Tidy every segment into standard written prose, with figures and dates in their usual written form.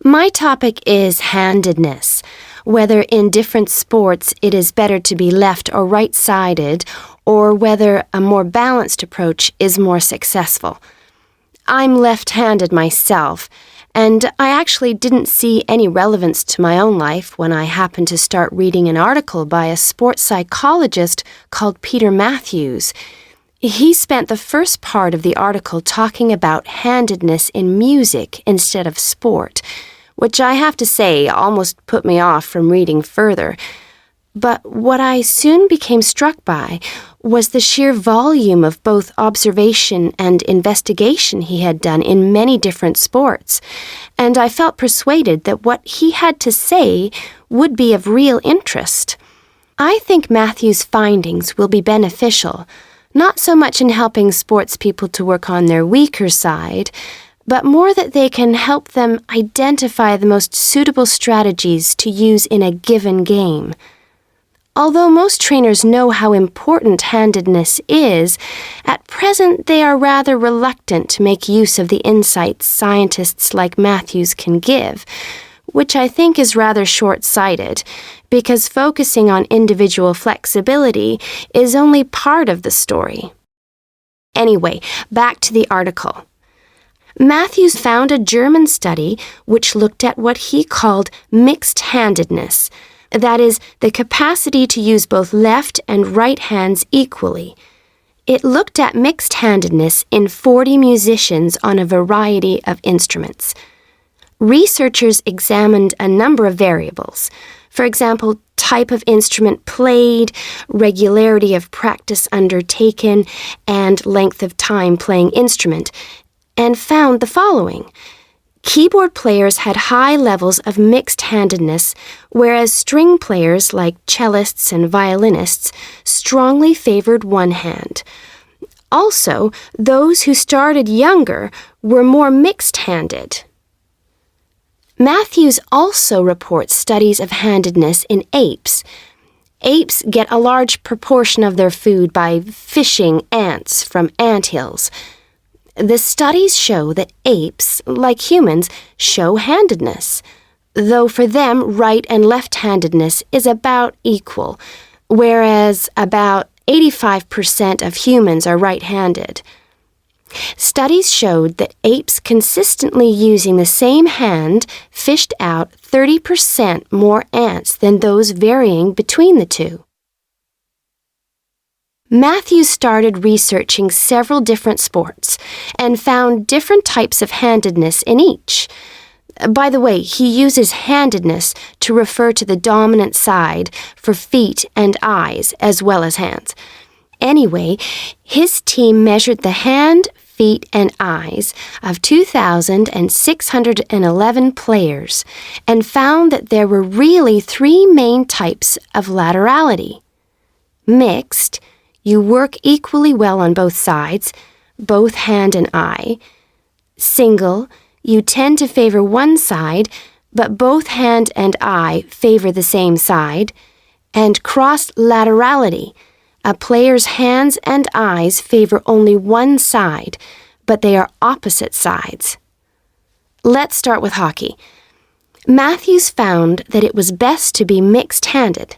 My topic is handedness, whether in different sports it is better to be left or right-sided, or whether a more balanced approach is more successful. I'm left-handed myself, and I actually didn't see any relevance to my own life when I happened to start reading an article by a sports psychologist called Peter Matthews. He spent the first part of the article talking about handedness in music instead of sport, which I have to say almost put me off from reading further. But what I soon became struck by was the sheer volume of both observation and investigation he had done in many different sports, and I felt persuaded that what he had to say would be of real interest. I think Matthew's findings will be beneficial, not so much in helping sports people to work on their weaker side, but more that they can help them identify the most suitable strategies to use in a given game. Although most trainers know how important handedness is, at present they are rather reluctant to make use of the insights scientists like Matthews can give, which I think is rather short-sighted, because focusing on individual flexibility is only part of the story. Anyway, back to the article. Matthews found a German study which looked at what he called mixed-handedness, that is, the capacity to use both left and right hands equally. It looked at mixed-handedness in 40 musicians on a variety of instruments. Researchers examined a number of variables. For example, type of instrument played, regularity of practice undertaken, and length of time playing instrument, and found the following. Keyboard players had high levels of mixed-handedness, whereas string players like cellists and violinists strongly favored one hand. Also, those who started younger were more mixed-handed. Matthews also reports studies of handedness in apes. Apes get a large proportion of their food by fishing ants from anthills. The studies show that apes, like humans, show handedness, though for them right and left-handedness is about equal, whereas about 85% of humans are right-handed. Studies showed that apes consistently using the same hand fished out 30% more ants than those varying between the two. Matthews started researching several different sports and found different types of handedness in each. By the way, he uses handedness to refer to the dominant side for feet and eyes as well as hands. Anyway, his team measured the hand, feet, and eyes of 2,611 players and found that there were really three main types of laterality. Mixed, you work equally well on both sides, both hand and eye. Single, you tend to favor one side, but both hand and eye favor the same side. And cross-laterality, a player's hands and eyes favor only one side, but they are opposite sides. Let's start with hockey. Matthews found that it was best to be mixed-handed.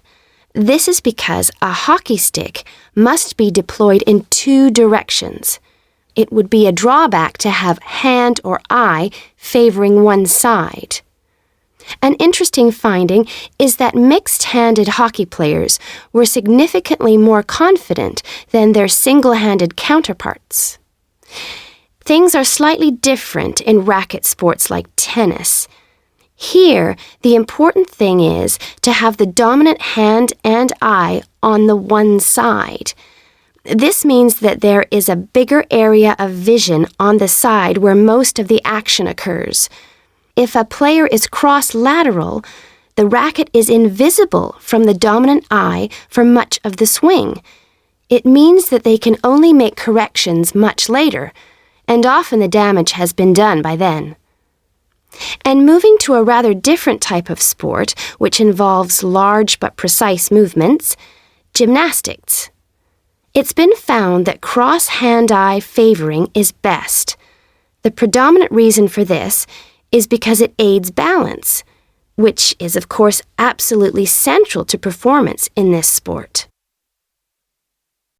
This is because a hockey stick must be deployed in two directions. It would be a drawback to have hand or eye favoring one side. An interesting finding is that mixed-handed hockey players were significantly more confident than their single-handed counterparts. Things are slightly different in racket sports like tennis. Here, the important thing is to have the dominant hand and eye on the one side. This means that there is a bigger area of vision on the side where most of the action occurs. If a player is cross-lateral, the racket is invisible from the dominant eye for much of the swing. It means that they can only make corrections much later, and often the damage has been done by then. And moving to a rather different type of sport, which involves large but precise movements, gymnastics. It's been found that cross-hand-eye favoring is best. The predominant reason for this is because it aids balance, which is, of course, absolutely central to performance in this sport.